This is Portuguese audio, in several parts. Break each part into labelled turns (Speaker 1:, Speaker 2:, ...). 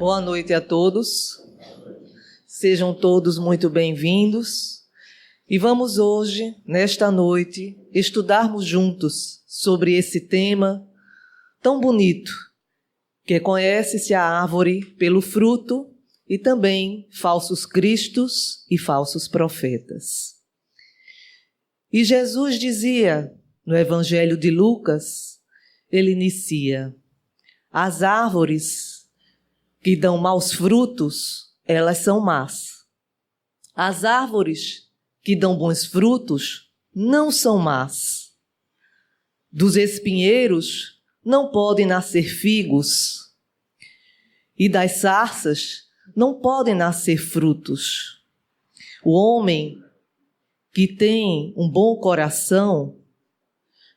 Speaker 1: Boa noite a todos. Sejam todos muito bem-vindos. E vamos hoje, nesta noite, estudarmos juntos sobre esse tema tão bonito, que conhece-se a árvore pelo fruto e também falsos cristos e falsos profetas. E Jesus dizia no Evangelho de Lucas, ele inicia: as árvores que dão maus frutos, elas são más. As árvores que dão bons frutos não são más. Dos espinheiros não podem nascer figos, e das sarças não podem nascer frutos. O homem que tem um bom coração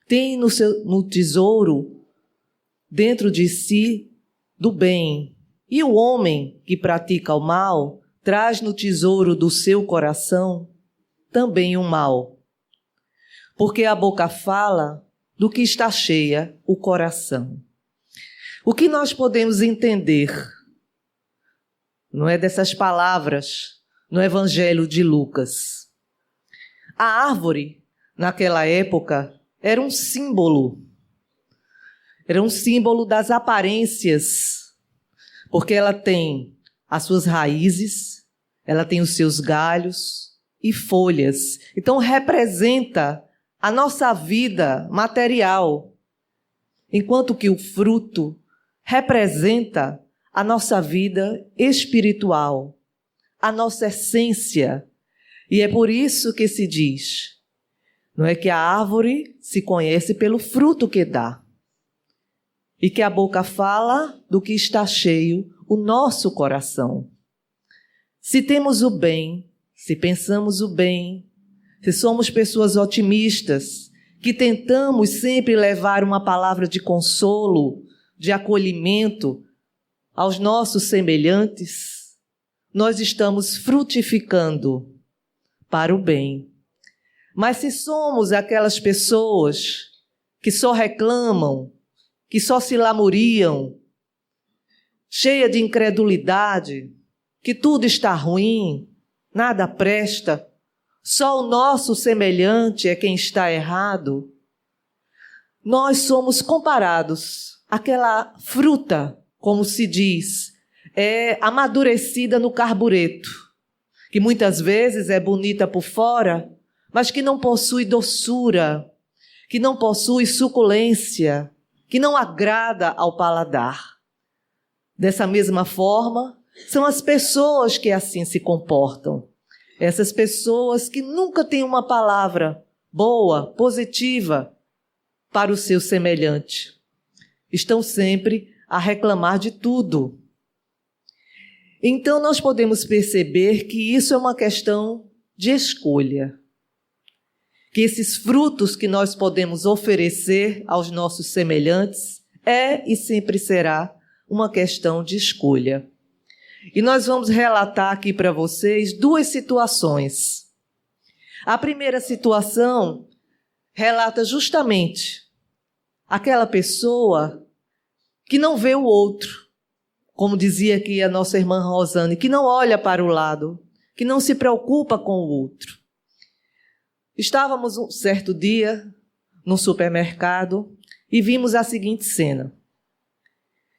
Speaker 1: tem no tesouro dentro de si do bem. E o homem que pratica o mal traz no tesouro do seu coração também o mal. Porque a boca fala do que está cheia o coração. O que nós podemos entender, não é, dessas palavras no Evangelho de Lucas? A árvore, naquela época, era um símbolo. Era um símbolo das aparências, porque ela tem as suas raízes, ela tem os seus galhos e folhas. Então representa a nossa vida material, enquanto que o fruto representa a nossa vida espiritual, a nossa essência. E é por isso que se diz, não é, que a árvore se conhece pelo fruto que dá. E que a boca fala do que está cheio o nosso coração. Se temos o bem, se pensamos o bem, se somos pessoas otimistas, que tentamos sempre levar uma palavra de consolo, de acolhimento aos nossos semelhantes, nós estamos frutificando para o bem. Mas se somos aquelas pessoas que só reclamam, que só se lamuriam, cheia de incredulidade, que tudo está ruim, nada presta, só o nosso semelhante é quem está errado, nós somos comparados àquela fruta, como se diz, amadurecida no carbureto, que muitas vezes é bonita por fora, mas que não possui doçura, que não possui suculência, que não agrada ao paladar. Dessa mesma forma, são as pessoas que assim se comportam. Essas pessoas que nunca têm uma palavra boa, positiva para o seu semelhante. Estão sempre a reclamar de tudo. Então nós podemos perceber que isso é uma questão de escolha. Que esses frutos que nós podemos oferecer aos nossos semelhantes é e sempre será uma questão de escolha. E nós vamos relatar aqui para vocês duas situações. A primeira situação relata justamente aquela pessoa que não vê o outro, como dizia aqui a nossa irmã Rosane, que não olha para o lado, que não se preocupa com o outro. Estávamos um certo dia no supermercado e vimos a seguinte cena.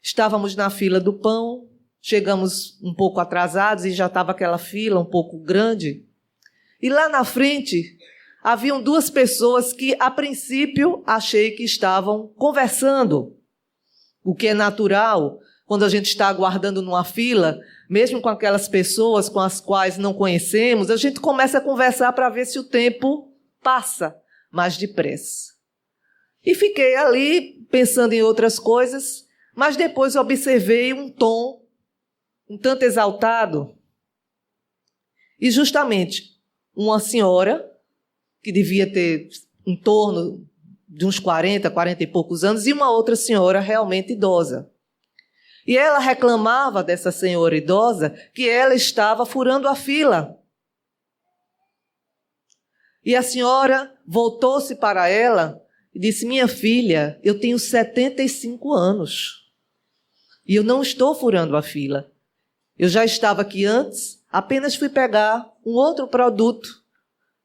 Speaker 1: Estávamos na fila do pão, chegamos um pouco atrasados e já estava aquela fila um pouco grande. E lá na frente haviam duas pessoas que, a princípio, achei que estavam conversando. O que é natural quando a gente está aguardando numa fila, mesmo com aquelas pessoas com as quais não conhecemos, a gente começa a conversar para ver se o tempo passa mais depressa. E fiquei ali pensando em outras coisas, mas depois observei um tom um tanto exaltado. E justamente uma senhora, que devia ter em torno de uns 40 e poucos anos, e uma outra senhora realmente idosa. E ela reclamava dessa senhora idosa que ela estava furando a fila. E a senhora voltou-se para ela e disse: minha filha, eu tenho 75 anos e eu não estou furando a fila. Eu já estava aqui antes, apenas fui pegar um outro produto.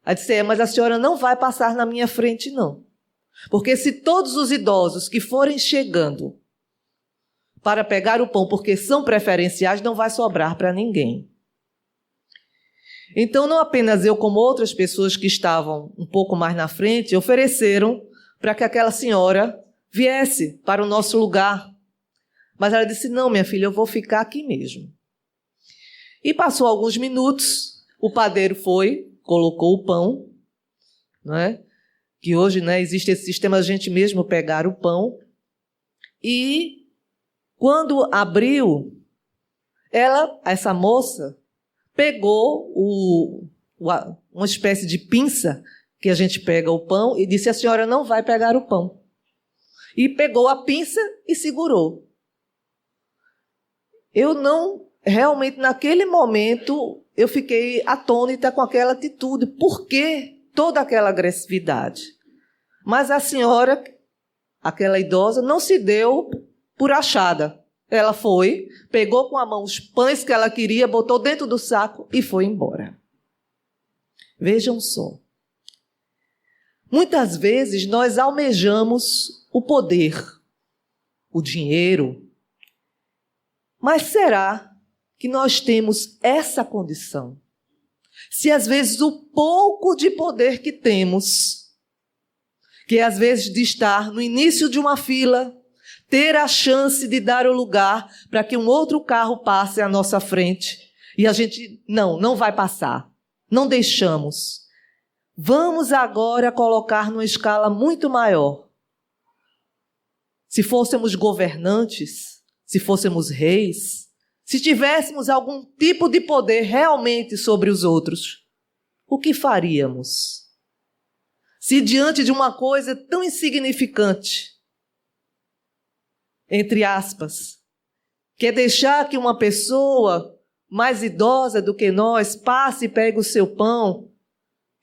Speaker 1: Aí disse, mas a senhora não vai passar na minha frente, não. Porque se todos os idosos que forem chegando para pegar o pão, porque são preferenciais, não vai sobrar para ninguém. Então, não apenas eu, como outras pessoas que estavam um pouco mais na frente, ofereceram para que aquela senhora viesse para o nosso lugar. Mas ela disse, não, minha filha, eu vou ficar aqui mesmo. E passou alguns minutos, o padeiro foi, colocou o pão, não é? Que hoje, né, existe esse sistema de a gente mesmo pegar o pão. E quando abriu, essa moça, pegou uma espécie de pinça que a gente pega o pão e disse, a senhora não vai pegar o pão. E pegou a pinça e segurou. Eu não, realmente, naquele momento, eu fiquei atônita com aquela atitude. Por que toda aquela agressividade? Mas a senhora, aquela idosa, não se deu por achada. Ela foi, pegou com a mão os pães que ela queria, botou dentro do saco e foi embora. Vejam só. Muitas vezes nós almejamos o poder, o dinheiro. Mas será que nós temos essa condição? Se às vezes o pouco de poder que temos, que às vezes de estar no início de uma fila, ter a chance de dar o lugar para que um outro carro passe à nossa frente, e a gente, não vai passar, não deixamos. Vamos agora colocar numa escala muito maior. Se fôssemos governantes, se fôssemos reis, se tivéssemos algum tipo de poder realmente sobre os outros, o que faríamos? Se diante de uma coisa tão insignificante, entre aspas, que é deixar que uma pessoa mais idosa do que nós passe e pegue o seu pão,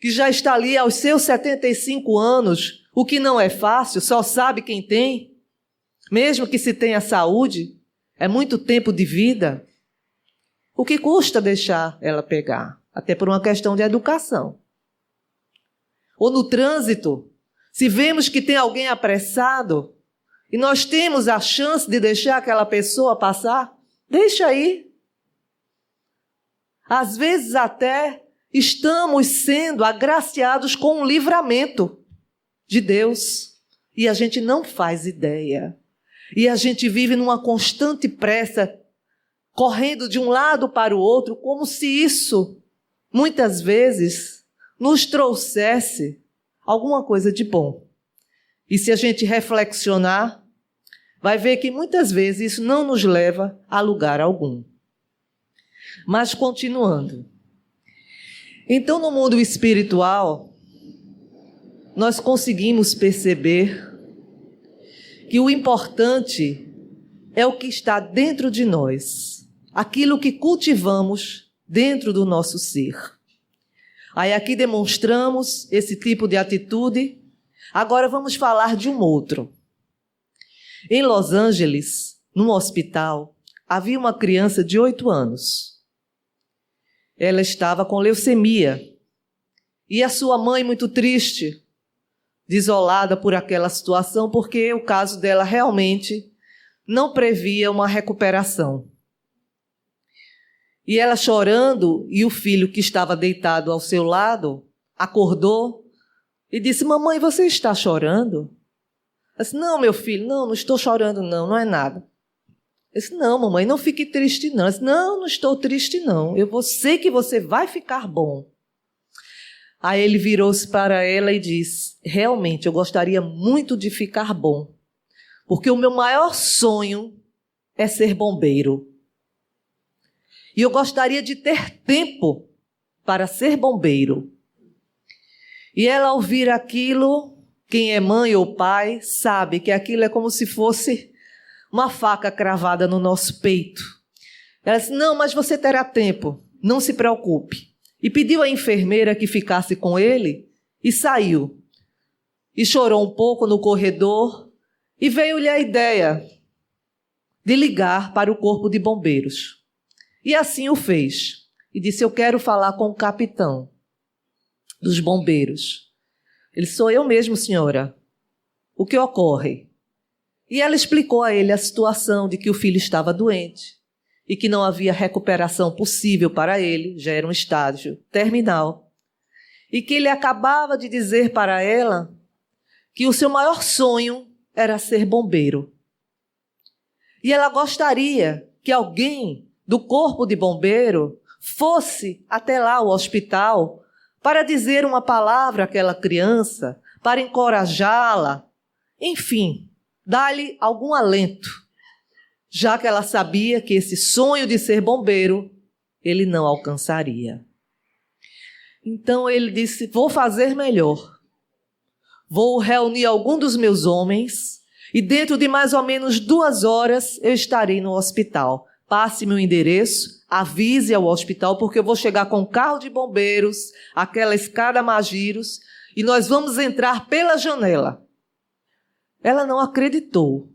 Speaker 1: que já está ali aos seus 75 anos, o que não é fácil, só sabe quem tem, mesmo que se tenha saúde, é muito tempo de vida. O que custa deixar ela pegar? Até por uma questão de educação. Ou no trânsito, se vemos que tem alguém apressado e nós temos a chance de deixar aquela pessoa passar, deixa aí. Às vezes até estamos sendo agraciados com um livramento de Deus e a gente não faz ideia. E a gente vive numa constante pressa, correndo de um lado para o outro, como se isso, muitas vezes, nos trouxesse alguma coisa de bom. E se a gente reflexionar, vai ver que muitas vezes isso não nos leva a lugar algum. Mas continuando. Então, no mundo espiritual, nós conseguimos perceber que o importante é o que está dentro de nós, aquilo que cultivamos dentro do nosso ser. Aí aqui demonstramos esse tipo de atitude. Agora vamos falar de um outro. Em Los Angeles, num hospital, havia uma criança de 8 anos. Ela estava com leucemia. E a sua mãe, muito triste, desolada por aquela situação, porque o caso dela realmente não previa uma recuperação. E ela chorando, e o filho que estava deitado ao seu lado, acordou e disse, mamãe, você está chorando? Ela disse, não, meu filho, não estou chorando não é nada. Eu disse, não, mamãe, não fique triste não. Ela disse, não estou triste não, sei que você vai ficar bom. Aí ele virou-se para ela e disse, realmente, eu gostaria muito de ficar bom, porque o meu maior sonho é ser bombeiro. E eu gostaria de ter tempo para ser bombeiro. E ela, ao ouvir aquilo, quem é mãe ou pai, sabe que aquilo é como se fosse uma faca cravada no nosso peito. Ela disse, não, mas você terá tempo, não se preocupe. E pediu à enfermeira que ficasse com ele e saiu. E chorou um pouco no corredor e veio-lhe a ideia de ligar para o corpo de bombeiros. E assim o fez. E disse: eu quero falar com o capitão dos bombeiros. Ele: sou eu mesmo, senhora. O que ocorre? E ela explicou a ele a situação de que o filho estava doente e que não havia recuperação possível para ele, já era um estágio terminal. E que ele acabava de dizer para ela que o seu maior sonho era ser bombeiro. E ela gostaria que alguém do corpo de bombeiro fosse até lá ao hospital para dizer uma palavra àquela criança, para encorajá-la, enfim, dar-lhe algum alento, já que ela sabia que esse sonho de ser bombeiro ele não alcançaria. Então ele disse: vou fazer melhor. Vou reunir algum dos meus homens e dentro de mais ou menos 2 horas eu estarei no hospital. Passe meu endereço, avise ao hospital, porque eu vou chegar com um carro de bombeiros, aquela escada Magiros, e nós vamos entrar pela janela. Ela não acreditou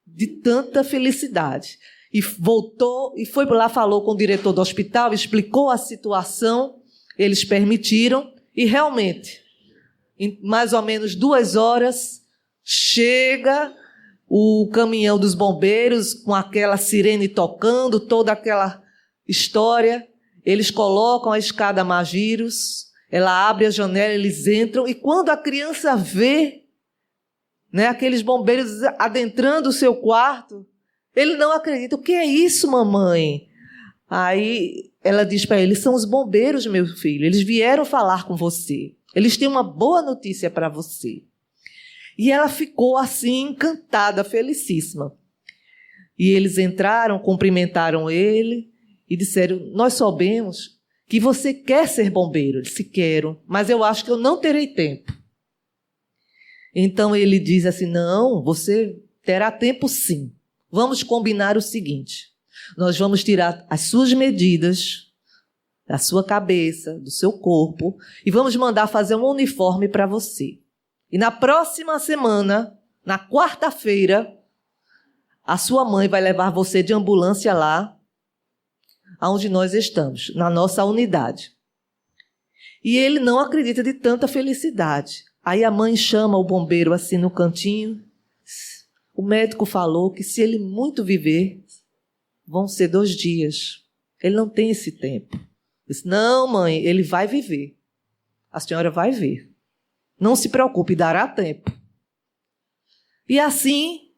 Speaker 1: de tanta felicidade. E voltou e foi lá, falou com o diretor do hospital, explicou a situação, eles permitiram e realmente, em mais ou menos 2 horas, chega o caminhão dos bombeiros com aquela sirene tocando, toda aquela história. Eles colocam a escada Magiros, ela abre a janela, eles entram, e quando a criança vê, né, aqueles bombeiros adentrando o seu quarto, ele não acredita. O que é isso, mamãe? Aí ela diz para ele: são os bombeiros, meu filho, eles vieram falar com você, eles têm uma boa notícia para você. E ela ficou assim, encantada, felicíssima. E eles entraram, cumprimentaram ele e disseram: nós soubemos que você quer ser bombeiro. Ele disse: quero, mas eu acho que eu não terei tempo. Então ele diz assim: não, você terá tempo sim. Vamos combinar o seguinte: nós vamos tirar as suas medidas da sua cabeça, do seu corpo, e vamos mandar fazer um uniforme para você. E na próxima semana, na quarta-feira, a sua mãe vai levar você de ambulância lá, onde nós estamos, na nossa unidade. E ele não acredita de tanta felicidade. Aí a mãe chama o bombeiro assim no cantinho. O médico falou que se ele muito viver, vão ser 2 dias. Ele não tem esse tempo. Eu disse: não, mãe, ele vai viver. A senhora vai ver. Não se preocupe, dará tempo. E assim,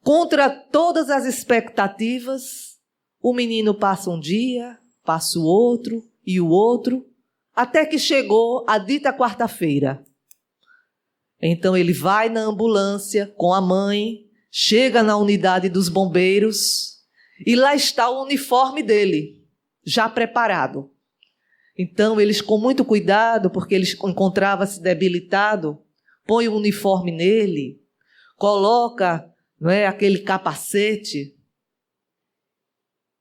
Speaker 1: contra todas as expectativas, o menino passa um dia, passa o outro e o outro, até que chegou a dita quarta-feira. Então ele vai na ambulância com a mãe, chega na unidade dos bombeiros e lá está o uniforme dele, já preparado. Então eles, com muito cuidado, porque ele encontrava-se debilitado, põe o uniforme nele, coloca, não é, aquele capacete.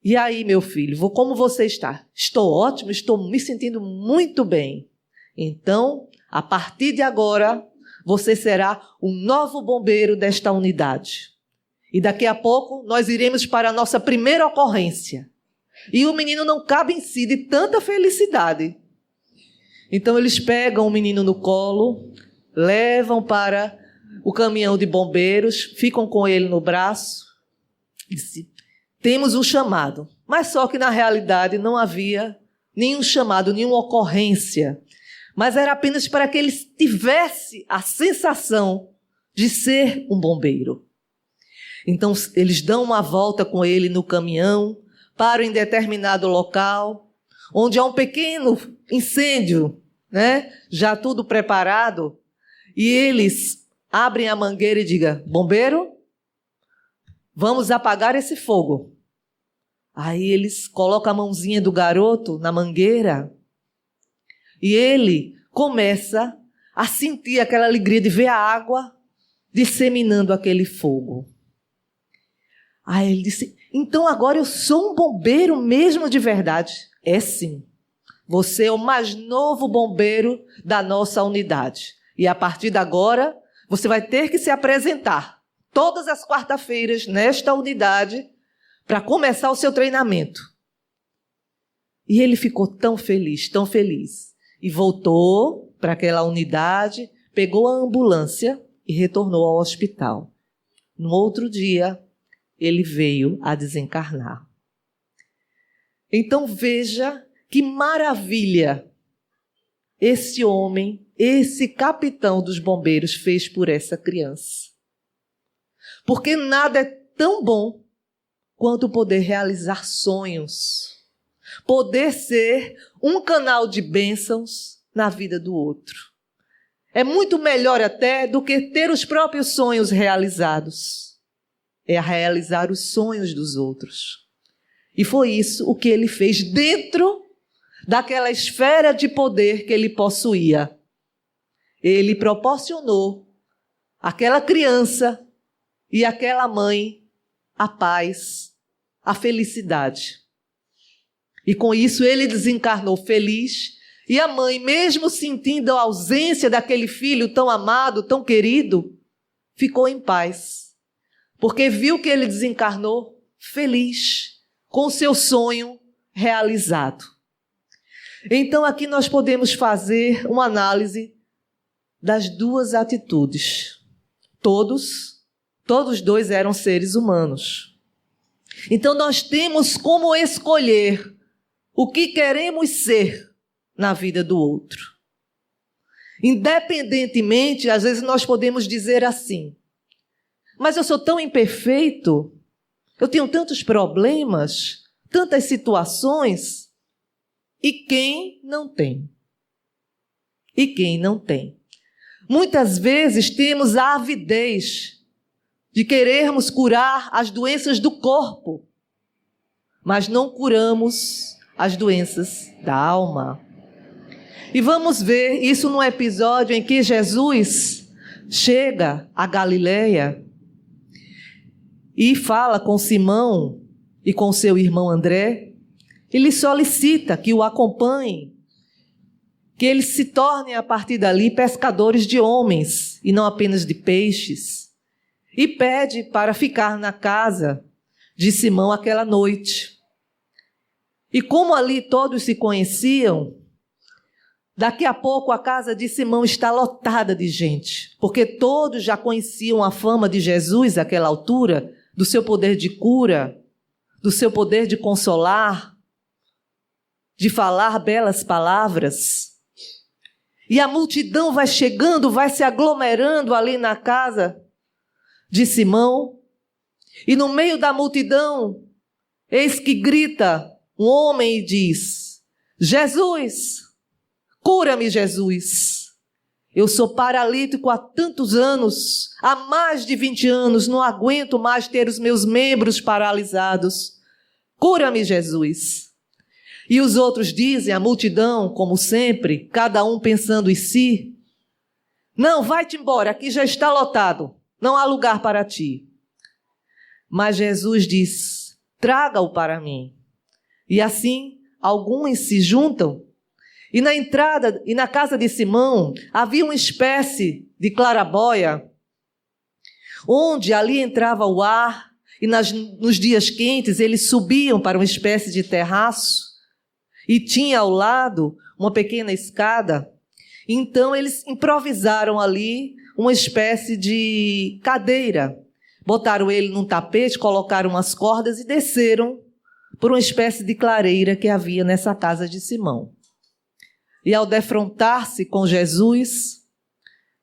Speaker 1: E aí, meu filho, como você está? Estou ótimo, estou me sentindo muito bem. Então, a partir de agora, você será o novo bombeiro desta unidade. E daqui a pouco nós iremos para a nossa primeira ocorrência. E o menino não cabe em si de tanta felicidade. Então eles pegam o menino no colo, levam para o caminhão de bombeiros, ficam com ele no braço. E dizem: temos um chamado. Mas só que na realidade não havia nenhum chamado, nenhuma ocorrência. Mas era apenas para que ele tivesse a sensação de ser um bombeiro. Então eles dão uma volta com ele no caminhão, param em determinado local, onde há um pequeno incêndio, né? Já tudo preparado, e eles abrem a mangueira e digam: bombeiro, vamos apagar esse fogo. Aí eles colocam a mãozinha do garoto na mangueira e ele começa a sentir aquela alegria de ver a água disseminando aquele fogo. Aí ele disse: então agora eu sou um bombeiro mesmo de verdade. É sim. Você é o mais novo bombeiro da nossa unidade. E a partir de agora, você vai ter que se apresentar todas as quarta-feiras nesta unidade para começar o seu treinamento. E ele ficou tão feliz, e voltou para aquela unidade, pegou a ambulância e retornou ao hospital. No outro dia, ele veio a desencarnar. Então veja que maravilha esse homem, esse capitão dos bombeiros fez por essa criança. Porque nada é tão bom quanto poder realizar sonhos, poder ser um canal de bênçãos na vida do outro. É muito melhor até do que ter os próprios sonhos realizados. É realizar os sonhos dos outros. E foi isso o que ele fez dentro daquela esfera de poder que ele possuía. Ele proporcionou àquela criança e àquela mãe a paz, a felicidade. E com isso ele desencarnou feliz, e a mãe, mesmo sentindo a ausência daquele filho tão amado, tão querido, ficou em paz, porque viu que ele desencarnou feliz, com o seu sonho realizado. Então aqui nós podemos fazer uma análise das duas atitudes. Todos dois eram seres humanos. Então nós temos como escolher o que queremos ser na vida do outro. Independentemente, às vezes nós podemos dizer assim: mas eu sou tão imperfeito, eu tenho tantos problemas, tantas situações. E quem não tem? E quem não tem? Muitas vezes temos a avidez de querermos curar as doenças do corpo, mas não curamos as doenças da alma. E vamos ver isso num episódio em que Jesus chega a Galileia e fala com Simão e com seu irmão André. Ele solicita que o acompanhem, que eles se tornem a partir dali pescadores de homens e não apenas de peixes. E pede para ficar na casa de Simão aquela noite. E como ali todos se conheciam, daqui a pouco a casa de Simão está lotada de gente, porque todos já conheciam a fama de Jesus àquela altura, do seu poder de cura, do seu poder de consolar, de falar belas palavras. E a multidão vai chegando, vai se aglomerando ali na casa de Simão. E no meio da multidão, eis que grita um homem e diz: Jesus, cura-me, Jesus. Eu sou paralítico há tantos anos, há mais de 20 anos, não aguento mais ter os meus membros paralisados. Cura-me, Jesus. E os outros dizem, a multidão, como sempre, cada um pensando em si: não, vai-te embora, aqui já está lotado, não há lugar para ti. Mas Jesus diz: traga-o para mim. E assim, alguns se juntam, e na entrada e na casa de Simão havia uma espécie de claraboia, onde ali entrava o ar, e nos dias quentes eles subiam para uma espécie de terraço, e tinha ao lado uma pequena escada. Então eles improvisaram ali uma espécie de cadeira, botaram ele num tapete, colocaram umas cordas e desceram por uma espécie de clareira que havia nessa casa de Simão. E ao defrontar-se com Jesus,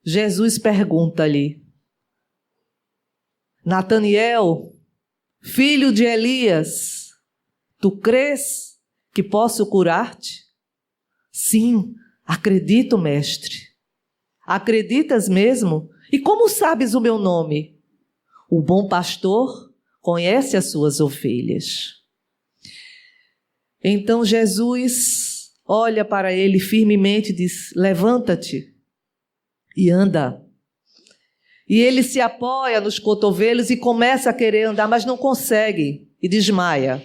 Speaker 1: Jesus pergunta-lhe: Nataniel, filho de Elias, tu crês que posso curar-te? Sim, acredito, mestre. Acreditas mesmo? E como sabes o meu nome? O bom pastor conhece as suas ovelhas. Então Jesus olha para ele firmemente e diz: levanta-te e anda. E ele se apoia nos cotovelos e começa a querer andar, mas não consegue e desmaia.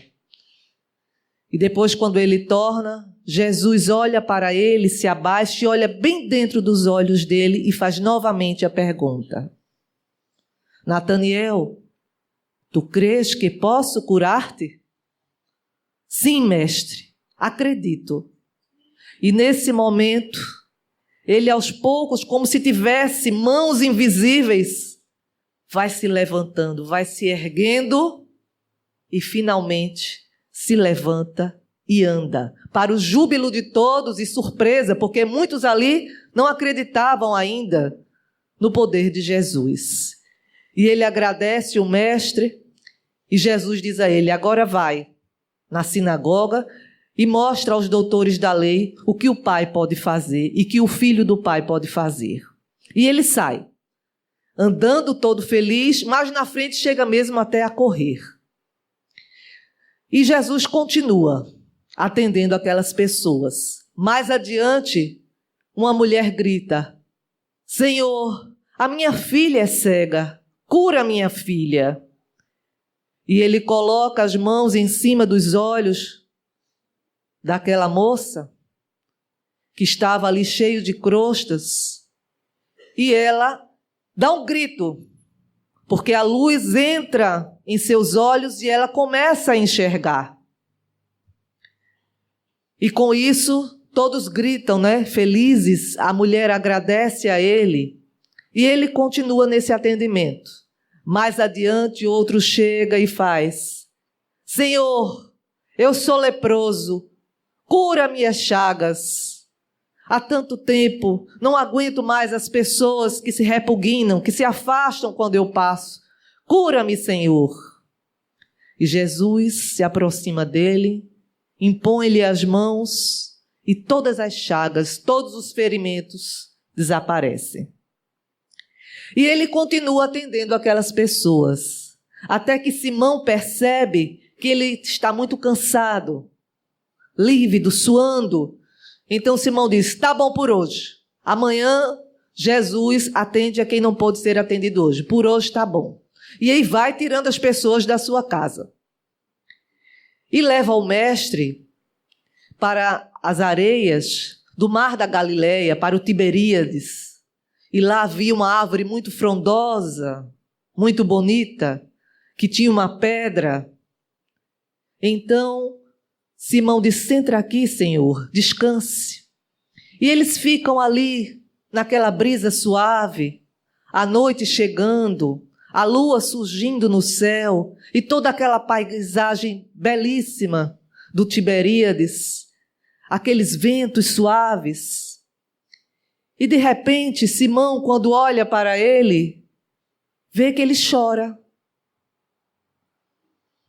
Speaker 1: E depois, quando ele torna, Jesus olha para ele, se abaixa e olha bem dentro dos olhos dele e faz novamente a pergunta: Nataniel, tu crês que posso curar-te? Sim, mestre, acredito. E nesse momento, ele aos poucos, como se tivesse mãos invisíveis, vai se levantando, vai se erguendo e finalmente se levanta e anda. Para o júbilo de todos e surpresa, porque muitos ali não acreditavam ainda no poder de Jesus. E ele agradece o mestre e Jesus diz a ele: agora vai na sinagoga e mostra aos doutores da lei o que o pai pode fazer e que o filho do pai pode fazer. E ele sai, andando todo feliz, mas na frente chega mesmo até a correr. E Jesus continua atendendo aquelas pessoas. Mais adiante, uma mulher grita: Senhor, a minha filha é cega, cura a minha filha. E ele coloca as mãos em cima dos olhos daquela moça, que estava ali cheio de crostas, e ela dá um grito, porque a luz entra em seus olhos e ela começa a enxergar. E com isso, todos gritam, né? Felizes, a mulher agradece a ele, e ele continua nesse atendimento. Mais adiante, outro chega e faz: Senhor, eu sou leproso, cura minhas chagas. Há tanto tempo, não aguento mais as pessoas que se repugnam, que se afastam quando eu passo. Cura-me, Senhor. E Jesus se aproxima dele, impõe-lhe as mãos e todas as chagas, todos os ferimentos desaparecem. E ele continua atendendo aquelas pessoas, até que Simão percebe que ele está muito cansado, lívido, suando. Então Simão diz: tá bom por hoje. Amanhã Jesus atende a quem não pôde ser atendido hoje. Por hoje está bom. E aí vai tirando as pessoas da sua casa. E leva o mestre para as areias do mar da Galileia, para o Tiberíades. E lá havia uma árvore muito frondosa, muito bonita, que tinha uma pedra. Então Simão diz: entra aqui, Senhor, descanse. E eles ficam ali, naquela brisa suave, a noite chegando, a lua surgindo no céu, e toda aquela paisagem belíssima do Tiberíades, aqueles ventos suaves. E de repente, Simão, quando olha para ele, vê que ele chora.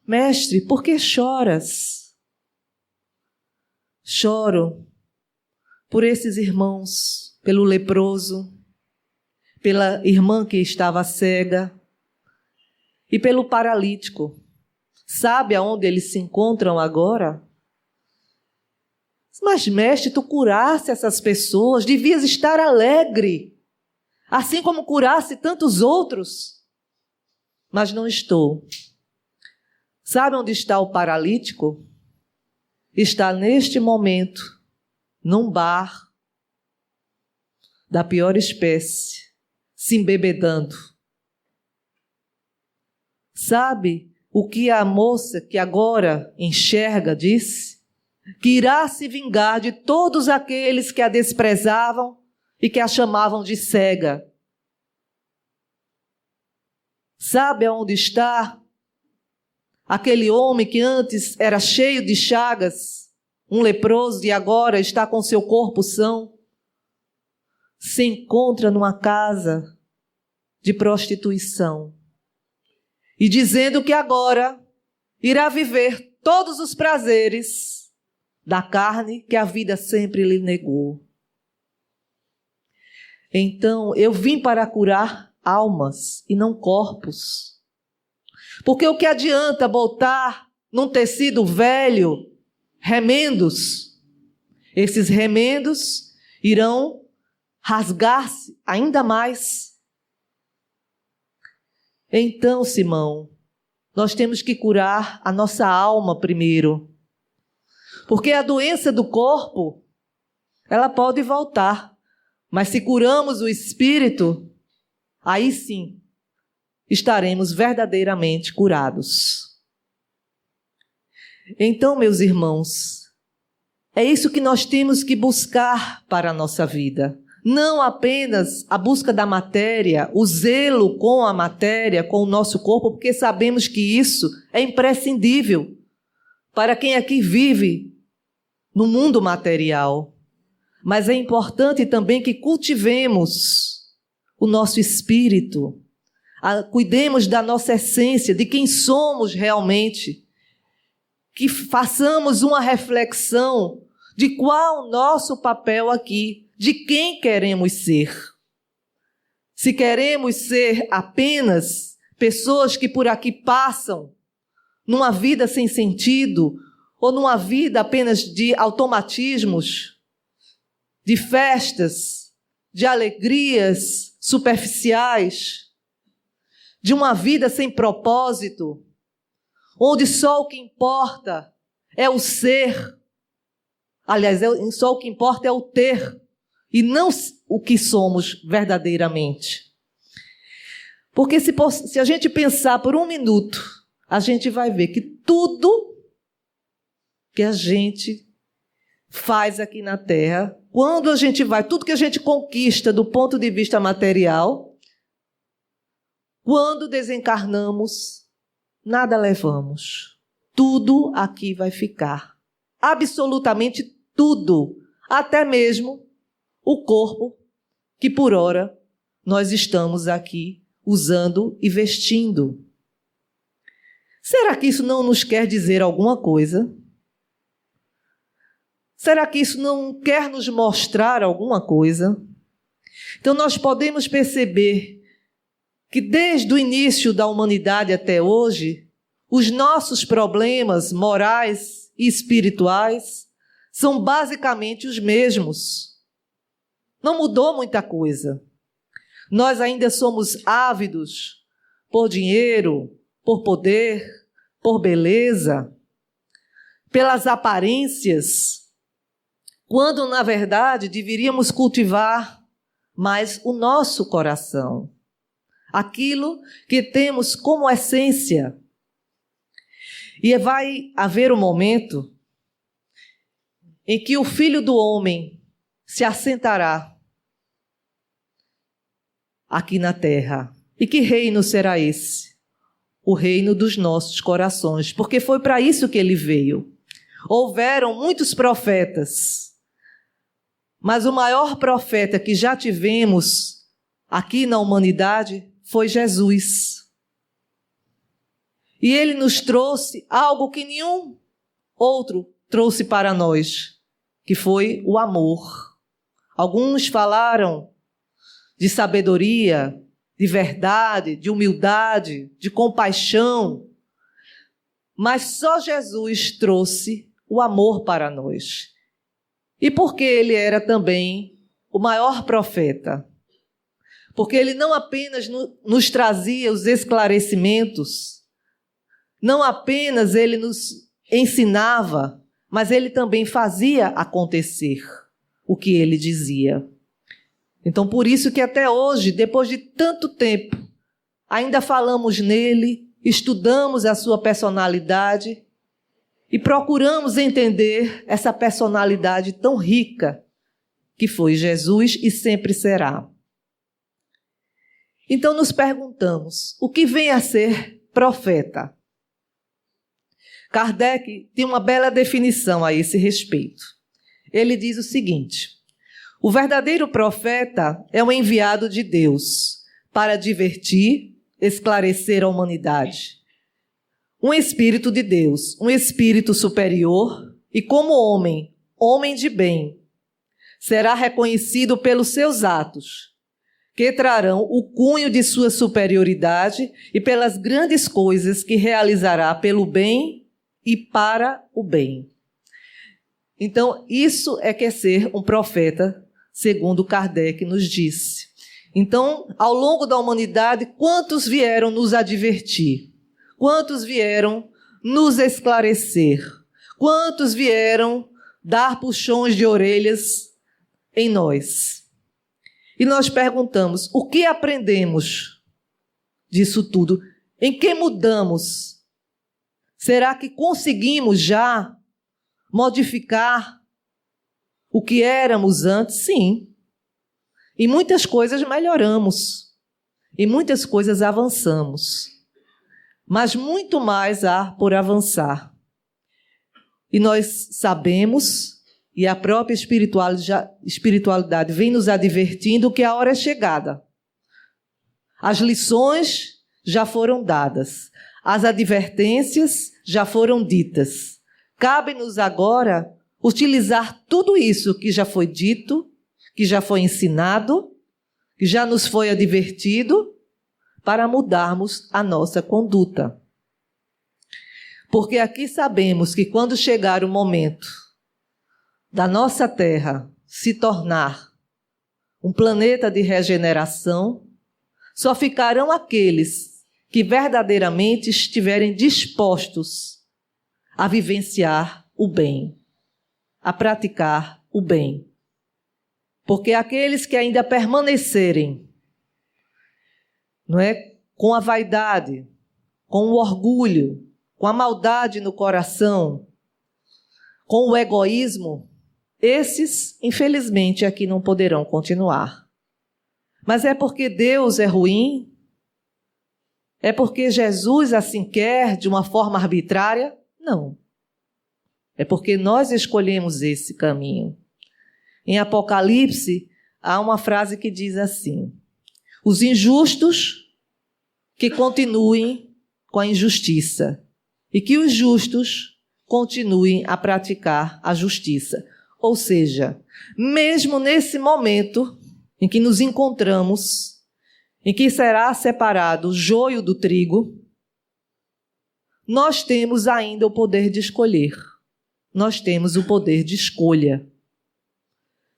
Speaker 1: Mestre, por que choras? Choro por esses irmãos, pelo leproso, pela irmã que estava cega e pelo paralítico. Sabe aonde eles se encontram agora? Mas, mestre, tu curaste essas pessoas, devias estar alegre, assim como curaste tantos outros. Mas não estou. Sabe onde está o paralítico? Está neste momento num bar da pior espécie, se embebedando. Sabe o que a moça que agora enxerga disse? Que irá se vingar de todos aqueles que a desprezavam e que a chamavam de cega. Sabe aonde está aquele homem que antes era cheio de chagas, um leproso, e agora está com seu corpo são? Se encontra numa casa de prostituição e dizendo que agora irá viver todos os prazeres da carne que a vida sempre lhe negou. Então, eu vim para curar almas e não corpos. Porque o que adianta botar num tecido velho remendos? Esses remendos irão rasgar-se ainda mais. Então, Simão, nós temos que curar a nossa alma primeiro. Porque a doença do corpo, ela pode voltar. Mas se curamos o espírito, aí sim, estaremos verdadeiramente curados. Então, meus irmãos, É isso que nós temos que buscar para a nossa vida. Não apenas a busca da matéria, o zelo com a matéria, com o nosso corpo, porque sabemos que isso é imprescindível para quem aqui vive no mundo material. Mas é importante também que cultivemos o nosso espírito, cuidemos da nossa essência, de quem somos realmente, que façamos uma reflexão de qual o nosso papel aqui, de quem queremos ser. Se queremos ser apenas pessoas que por aqui passam numa vida sem sentido, ou numa vida apenas de automatismos, de festas, de alegrias superficiais, de uma vida sem propósito, onde só o que importa é o ser, aliás, só o que importa é o ter, e não o que somos verdadeiramente. Porque se a gente pensar por um minuto, a gente vai ver que tudo que a gente faz aqui na Terra, quando a gente vai, tudo que a gente conquista do ponto de vista material, quando desencarnamos, nada levamos. Tudo aqui vai ficar. Absolutamente tudo. Até mesmo o corpo que por ora nós estamos aqui usando e vestindo. Será que isso não nos quer dizer alguma coisa? Será que isso não quer nos mostrar alguma coisa? Então nós podemos perceber que desde o início da humanidade até hoje, os nossos problemas morais e espirituais são basicamente os mesmos. Não mudou muita coisa. Nós ainda somos ávidos por dinheiro, por poder, por beleza, pelas aparências, quando, na verdade, deveríamos cultivar mais o nosso coração, aquilo que temos como essência. E vai haver um momento em que o Filho do Homem se assentará aqui na terra. E que reino será esse? O reino dos nossos corações, porque foi para isso que ele veio. Houveram muitos profetas, mas o maior profeta que já tivemos aqui na humanidade foi Jesus. E ele nos trouxe algo que nenhum outro trouxe para nós, que foi o amor. Alguns falaram de sabedoria, de verdade, de humildade, de compaixão, mas só Jesus trouxe o amor para nós. E porque ele era também o maior profeta, porque ele não apenas nos trazia os esclarecimentos, não apenas ele nos ensinava, mas ele também fazia acontecer o que ele dizia. Então, por isso que até hoje, depois de tanto tempo, ainda falamos nele, estudamos a sua personalidade e procuramos entender essa personalidade tão rica que foi Jesus e sempre será. Então, nos perguntamos, o que vem a ser profeta? Kardec tem uma bela definição a esse respeito. Ele diz o seguinte: o verdadeiro profeta é um enviado de Deus para divertir, esclarecer a humanidade. Um espírito de Deus, um espírito superior e como homem, homem de bem, será reconhecido pelos seus atos, que trarão o cunho de sua superioridade e pelas grandes coisas que realizará pelo bem e para o bem. Então, isso é que é ser um profeta, segundo Kardec nos disse. Então, ao longo da humanidade, quantos vieram nos advertir? Quantos vieram nos esclarecer? Quantos vieram dar puxões de orelhas em nós? E nós perguntamos, o que aprendemos disso tudo? Em que mudamos? Será que conseguimos já modificar o que éramos antes? Sim. E muitas coisas melhoramos. E muitas coisas avançamos. Mas muito mais há por avançar. E nós sabemos, e a própria espiritualidade vem nos advertindo que a hora é chegada. As lições já foram dadas. As advertências já foram ditas. Cabe-nos agora utilizar tudo isso que já foi dito, que já foi ensinado, que já nos foi advertido, para mudarmos a nossa conduta. Porque aqui sabemos que quando chegar o momento da nossa Terra se tornar um planeta de regeneração, só ficarão aqueles que verdadeiramente estiverem dispostos a vivenciar o bem, a praticar o bem. Porque aqueles que ainda permanecerem, não é, com a vaidade, com o orgulho, com a maldade no coração, com o egoísmo, esses, infelizmente, aqui não poderão continuar. Mas é porque Deus é ruim? É porque Jesus assim quer de uma forma arbitrária? Não. É porque nós escolhemos esse caminho. Em Apocalipse, há uma frase que diz assim: os injustos que continuem com a injustiça e que os justos continuem a praticar a justiça. Ou seja, mesmo nesse momento em que nos encontramos, em que será separado o joio do trigo, nós temos ainda o poder de escolher. Nós temos o poder de escolha.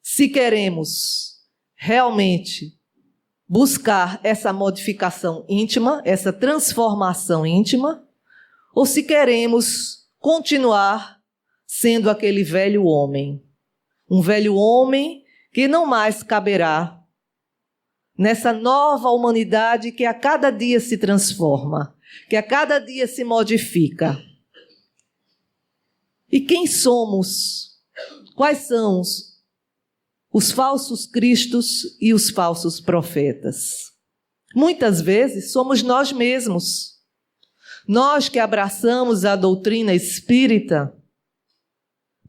Speaker 1: Se queremos realmente buscar essa modificação íntima, essa transformação íntima, ou se queremos continuar sendo aquele velho homem, um velho homem que não mais caberá nessa nova humanidade que a cada dia se transforma, que a cada dia se modifica. E quem somos? Quais são os falsos cristos e os falsos profetas? Muitas vezes somos nós mesmos. Nós que abraçamos a doutrina espírita,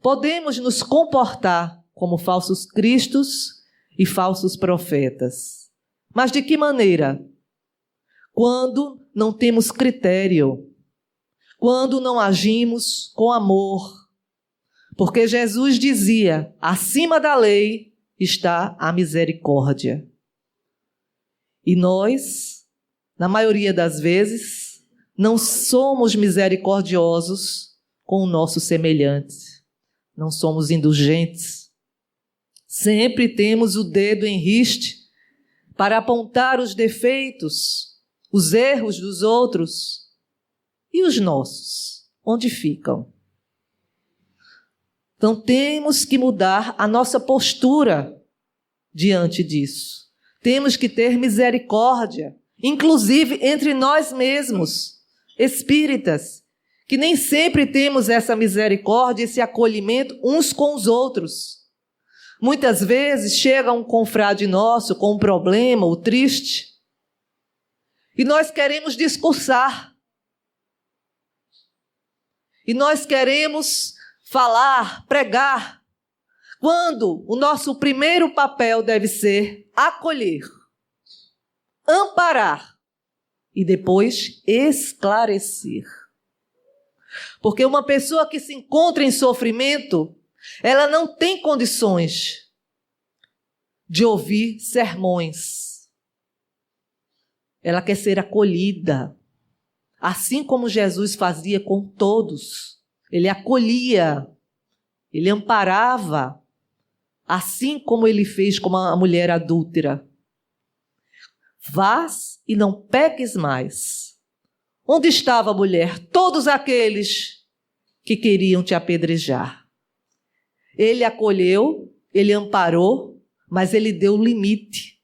Speaker 1: podemos nos comportar como falsos cristos e falsos profetas. Mas de que maneira? Quando não temos critério, quando não agimos com amor. Porque Jesus dizia: acima da lei está a misericórdia. E nós, na maioria das vezes, não somos misericordiosos com o nosso semelhante. Não somos indulgentes. Sempre temos o dedo em riste para apontar os defeitos, os erros dos outros. E os nossos, onde ficam? Então temos que mudar a nossa postura diante disso. Temos que ter misericórdia, inclusive entre nós mesmos, espíritas, que nem sempre temos essa misericórdia, esse acolhimento uns com os outros. Muitas vezes chega um confrade nosso com um problema ou triste, e nós queremos discursar. E nós queremos falar, pregar, quando o nosso primeiro papel deve ser acolher, amparar e depois esclarecer. Porque uma pessoa que se encontra em sofrimento, ela não tem condições de ouvir sermões. Ela quer ser acolhida. Assim como Jesus fazia com todos, ele acolhia, ele amparava, assim como ele fez com a mulher adúltera. Vás e não peques mais. Onde estava a mulher? Todos aqueles que queriam te apedrejar. Ele acolheu, ele amparou, mas ele deu limite.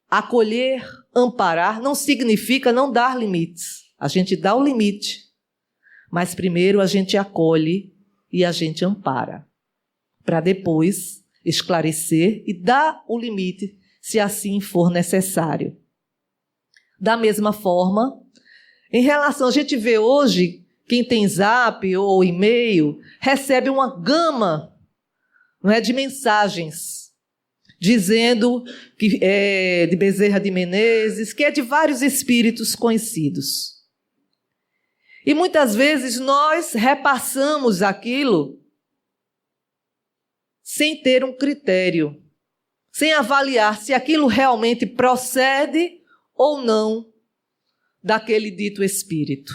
Speaker 1: Acolher, amparar, não significa não dar limites. A gente dá o limite, mas primeiro a gente acolhe e a gente ampara. para depois esclarecer e dar o limite, se assim for necessário. Da mesma forma, em relação, a gente vê hoje, quem tem Zap ou e-mail, recebe uma gama, não é, de mensagens, dizendo que é de Bezerra de Menezes, que é de vários espíritos conhecidos. E muitas vezes nós repassamos aquilo sem ter um critério, sem avaliar se aquilo realmente procede ou não daquele dito espírito.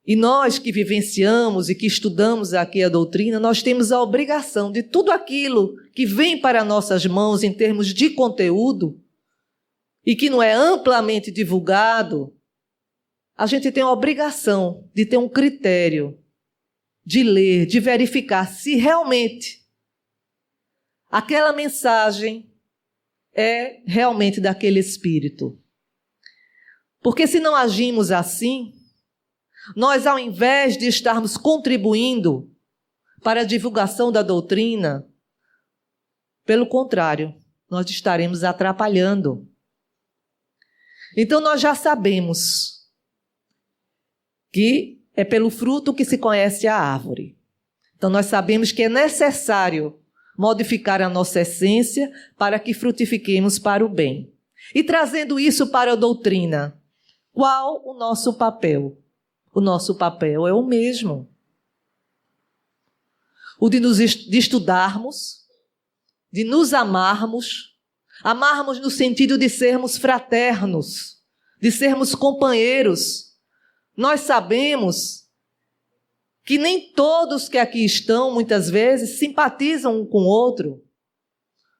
Speaker 1: E nós que vivenciamos e que estudamos aqui a doutrina, nós temos a obrigação de tudo aquilo que vem para nossas mãos em termos de conteúdo e que não é amplamente divulgado, a gente tem a obrigação de ter um critério, de ler, de verificar se realmente aquela mensagem é realmente daquele espírito. Porque se não agimos assim, nós, ao invés de estarmos contribuindo para a divulgação da doutrina, pelo contrário, nós estaremos atrapalhando. Então, nós já sabemos que é pelo fruto que se conhece a árvore. Então, nós sabemos que é necessário modificar a nossa essência para que frutifiquemos para o bem. E trazendo isso para a doutrina, qual o nosso papel? O nosso papel é o mesmo. O de estudarmos, de nos amarmos, amarmos no sentido de sermos fraternos, de sermos companheiros. Nós sabemos que nem todos que aqui estão, muitas vezes, simpatizam um com o outro,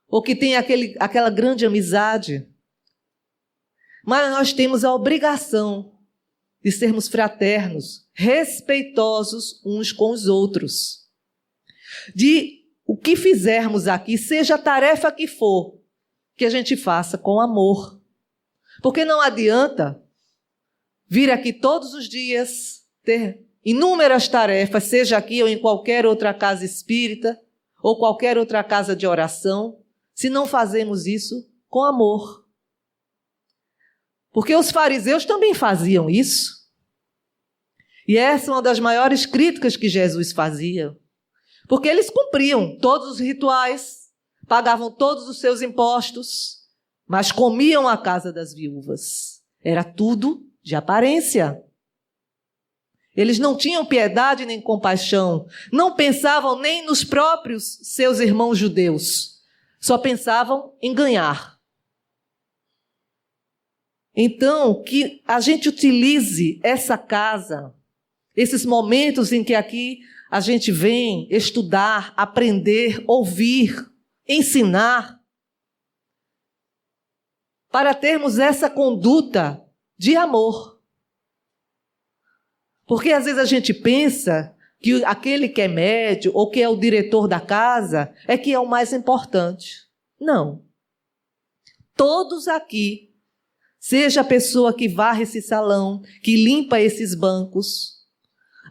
Speaker 1: ou que têm aquela grande amizade. Mas nós temos a obrigação de sermos fraternos, respeitosos uns com os outros. De o que fizermos aqui, seja a tarefa que for, que a gente faça com amor. Porque não adianta vir aqui todos os dias, ter inúmeras tarefas, seja aqui ou em qualquer outra casa espírita, ou qualquer outra casa de oração, se não fazemos isso com amor. Porque os fariseus também faziam isso. E essa é uma das maiores críticas que Jesus fazia. Porque eles cumpriam todos os rituais, pagavam todos os seus impostos, mas comiam a casa das viúvas. Era tudo de aparência. Eles não tinham piedade nem compaixão, não pensavam nem nos próprios seus irmãos judeus, só pensavam em ganhar. Então, que a gente utilize essa casa, esses momentos em que aqui a gente vem estudar, aprender, ouvir, ensinar, para termos essa conduta de amor. Porque às vezes a gente pensa que aquele que é médio ou que é o diretor da casa é que é o mais importante. Não. Todos aqui, seja a pessoa que varre esse salão, que limpa esses bancos,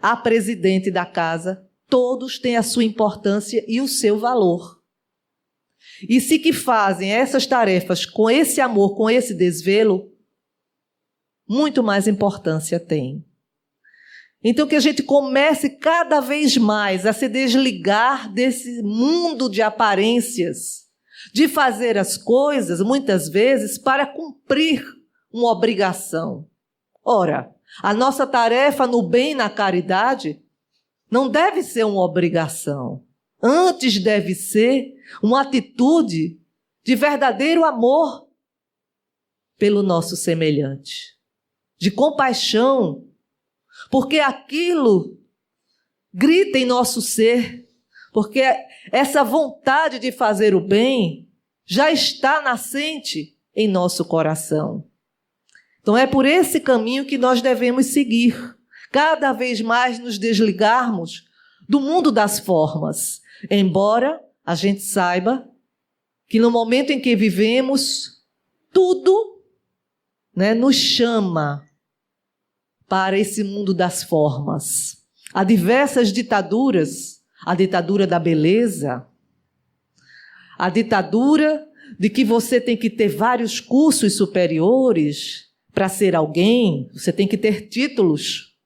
Speaker 1: a presidente da casa, todos têm a sua importância e o seu valor. E se que fazem essas tarefas com esse amor, com esse desvelo, muito mais importância tem. Então que a gente comece cada vez mais a se desligar desse mundo de aparências, de fazer as coisas, muitas vezes, para cumprir uma obrigação. Ora, a nossa tarefa no bem e na caridade não deve ser uma obrigação. Antes deve ser uma atitude de verdadeiro amor pelo nosso semelhante, de compaixão, porque aquilo grita em nosso ser, porque essa vontade de fazer o bem já está nascente em nosso coração. Então é por esse caminho que nós devemos seguir, cada vez mais nos desligarmos do mundo das formas, embora a gente saiba que no momento em que vivemos, tudo, nos chama para esse mundo das formas. Há diversas ditaduras, A ditadura da beleza, a ditadura de que você tem que ter vários cursos superiores para ser alguém, você tem que ter títulos,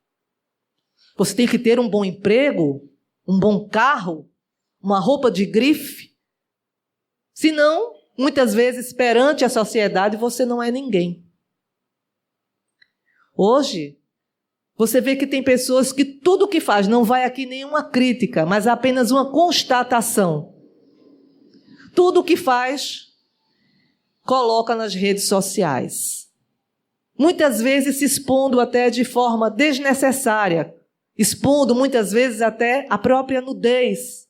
Speaker 1: você tem que ter um bom emprego, um bom carro, uma roupa de grife. Senão, muitas vezes, perante a sociedade, você não é ninguém. Hoje, você vê que tem pessoas que tudo o que faz, não vai aqui nenhuma crítica, mas apenas uma constatação. Tudo o que faz, coloca nas redes sociais. Muitas vezes se expondo até de forma desnecessária, expondo muitas vezes até a própria nudez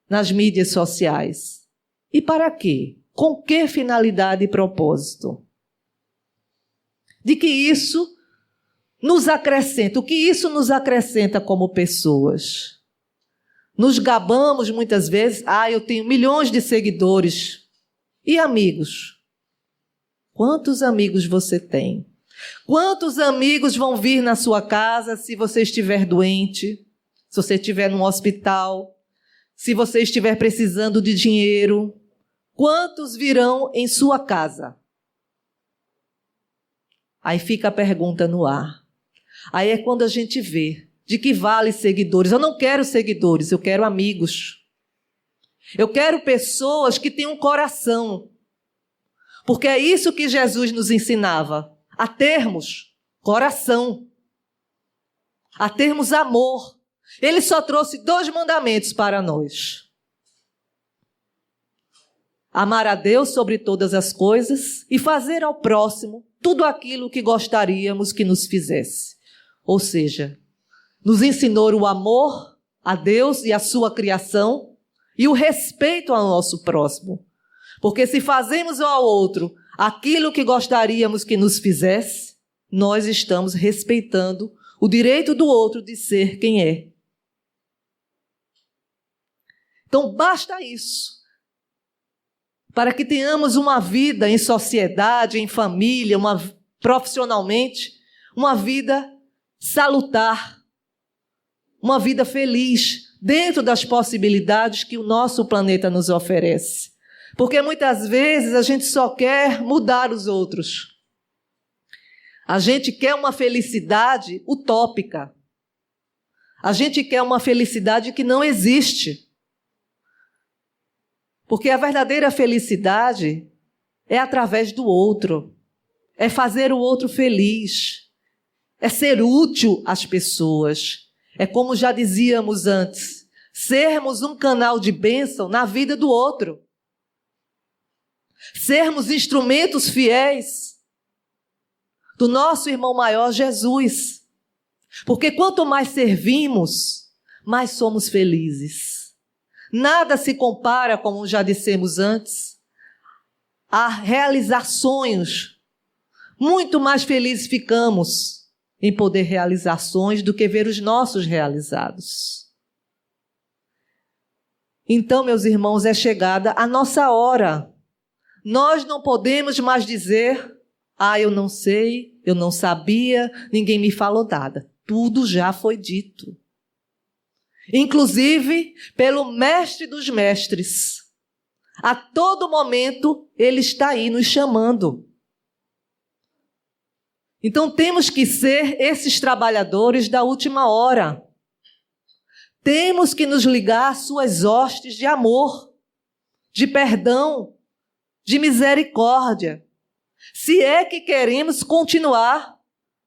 Speaker 1: nas mídias sociais. E para quê? Com que finalidade e propósito? De que isso nos acrescenta, o que isso nos acrescenta como pessoas? Nos gabamos muitas vezes, eu tenho milhões de seguidores. E amigos? Quantos amigos você tem? Quantos amigos vão vir na sua casa se você estiver doente, se você estiver num hospital, se você estiver precisando de dinheiro? Quantos virão em sua casa? Aí fica a pergunta no ar. Aí é quando a gente vê de que vale seguidores. Eu não quero seguidores, eu quero amigos. Eu quero pessoas que tenham coração. Porque é isso que Jesus nos ensinava, a termos coração, a termos amor. Ele só trouxe 2 mandamentos para nós. Amar a Deus sobre todas as coisas e fazer ao próximo tudo aquilo que gostaríamos que nos fizesse. Ou seja, nos ensinou o amor a Deus e a sua criação e o respeito ao nosso próximo. Porque se fazemos ao outro aquilo que gostaríamos que nos fizesse, nós estamos respeitando o direito do outro de ser quem é. Então basta isso, para que tenhamos uma vida em sociedade, em família, profissionalmente, uma vida salutar, uma vida feliz, dentro das possibilidades que o nosso planeta nos oferece. Porque muitas vezes a gente só quer mudar os outros. A gente quer uma felicidade utópica. A gente quer uma felicidade que não existe. Porque a verdadeira felicidade é através do outro. É fazer o outro feliz. É ser útil às pessoas. É como já dizíamos antes, sermos um canal de bênção na vida do outro. Sermos instrumentos fiéis do nosso irmão maior, Jesus. Porque quanto mais servimos, mais somos felizes. Nada se compara, como já dissemos antes, a realizar sonhos. Muito mais felizes ficamos em poder realizar sonhos do que ver os nossos realizados. Então, meus irmãos, é chegada a nossa hora. Nós não podemos mais dizer, eu não sei, eu não sabia, ninguém me falou nada. Tudo já foi dito. Inclusive pelo mestre dos mestres. A todo momento ele está aí nos chamando. Então temos que ser esses trabalhadores da última hora. Temos que nos ligar às suas hostes de amor, de perdão, de misericórdia. Se é que queremos continuar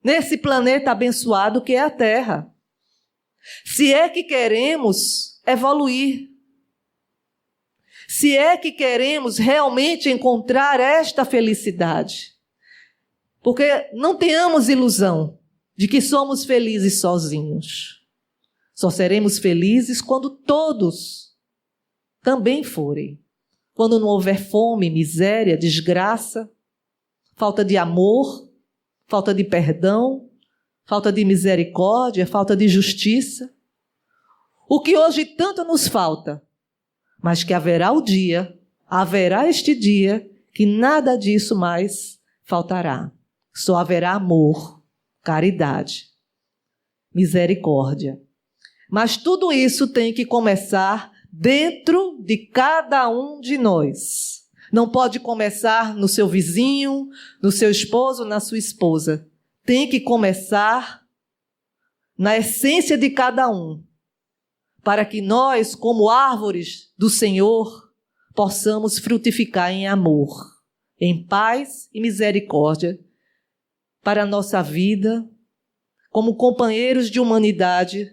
Speaker 1: nesse planeta abençoado que é a Terra. Se é que queremos evoluir. Se é que queremos realmente encontrar esta felicidade. Porque não tenhamos ilusão de que somos felizes sozinhos. Só seremos felizes quando todos também forem. Quando não houver fome, miséria, desgraça, falta de amor, falta de perdão, falta de misericórdia, falta de justiça. O que hoje tanto nos falta, mas que haverá este dia, que nada disso mais faltará. Só haverá amor, caridade, misericórdia. Mas tudo isso tem que começar dentro de cada um de nós. Não pode começar no seu vizinho, no seu esposo, na sua esposa. Tem que começar na essência de cada um, para que nós, como árvores do Senhor, possamos frutificar em amor, em paz e misericórdia, para a nossa vida, como companheiros de humanidade,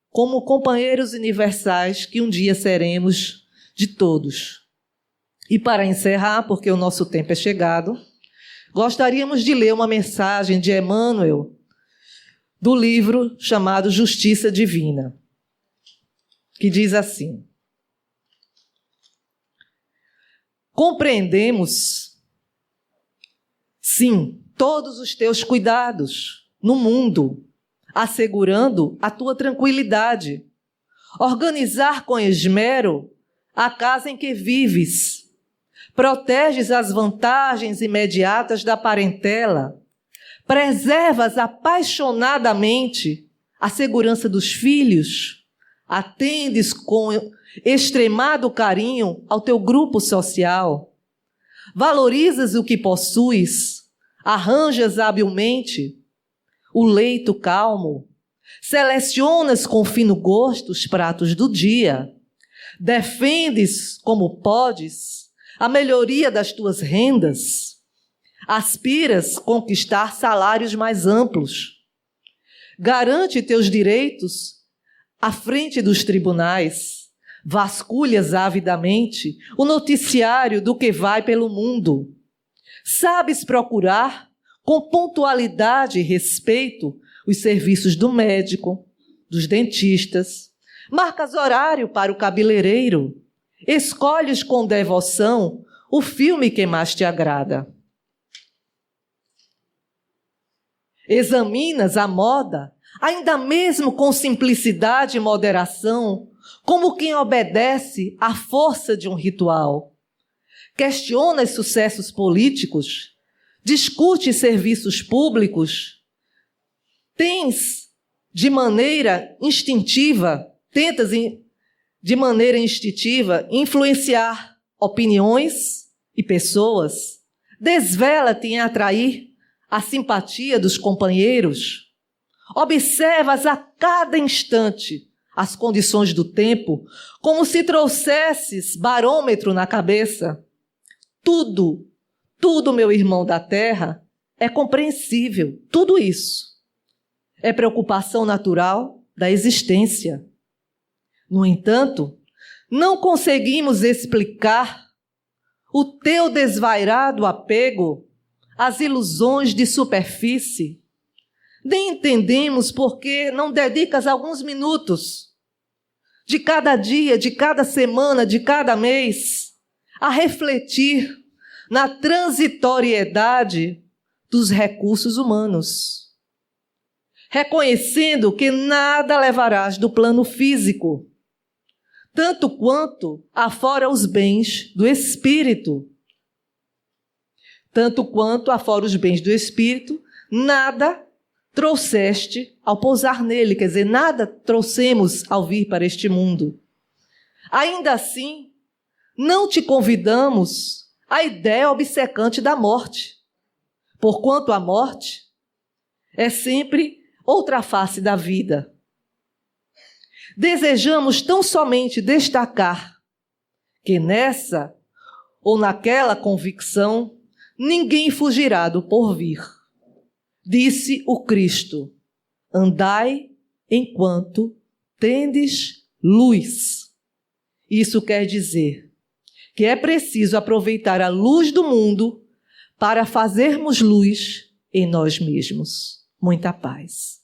Speaker 1: como companheiros universais que um dia seremos de todos. E para encerrar, porque o nosso tempo é chegado, gostaríamos de ler uma mensagem de Emmanuel, do livro chamado Justiça Divina, que diz assim: compreendemos, sim, todos os teus cuidados no mundo, assegurando a tua tranquilidade, organizar com esmero a casa em que vives, proteges as vantagens imediatas da parentela, preservas apaixonadamente a segurança dos filhos, atendes com extremado carinho ao teu grupo social, valorizas o que possuis, arranjas habilmente o leito calmo, selecionas com fino gosto os pratos do dia, defendes como podes a melhoria das tuas rendas, aspiras conquistar salários mais amplos, garante teus direitos à frente dos tribunais, vasculhas avidamente o noticiário do que vai pelo mundo, sabes procurar com pontualidade e respeito os serviços do médico, dos dentistas, marcas horário para o cabeleireiro, escolhes com devoção o filme que mais te agrada. Examinas a moda, ainda mesmo com simplicidade e moderação, como quem obedece à força de um ritual. Questionas sucessos políticos, discutes serviços públicos, tentas de maneira instintiva influenciar opiniões e pessoas, desvela-te em atrair a simpatia dos companheiros, observas a cada instante as condições do tempo, como se trouxesses barômetro na cabeça. Tudo, meu irmão da terra, é compreensível. Tudo isso é preocupação natural da existência. No entanto, não conseguimos explicar o teu desvairado apego às ilusões de superfície. Nem entendemos por que não dedicas alguns minutos de cada dia, de cada semana, de cada mês, a refletir na transitoriedade dos recursos humanos, reconhecendo que nada levarás do plano físico, tanto quanto afora os bens do espírito. Tanto quanto afora os bens do espírito, nada trouxeste ao pousar nele, quer dizer, nada trouxemos ao vir para este mundo. Ainda assim, não te convidamos à ideia obcecante da morte, porquanto a morte é sempre outra face da vida. Desejamos tão somente destacar que nessa ou naquela convicção ninguém fugirá do porvir. Disse o Cristo: andai enquanto tendes luz. Isso quer dizer que é preciso aproveitar a luz do mundo para fazermos luz em nós mesmos. Muita paz.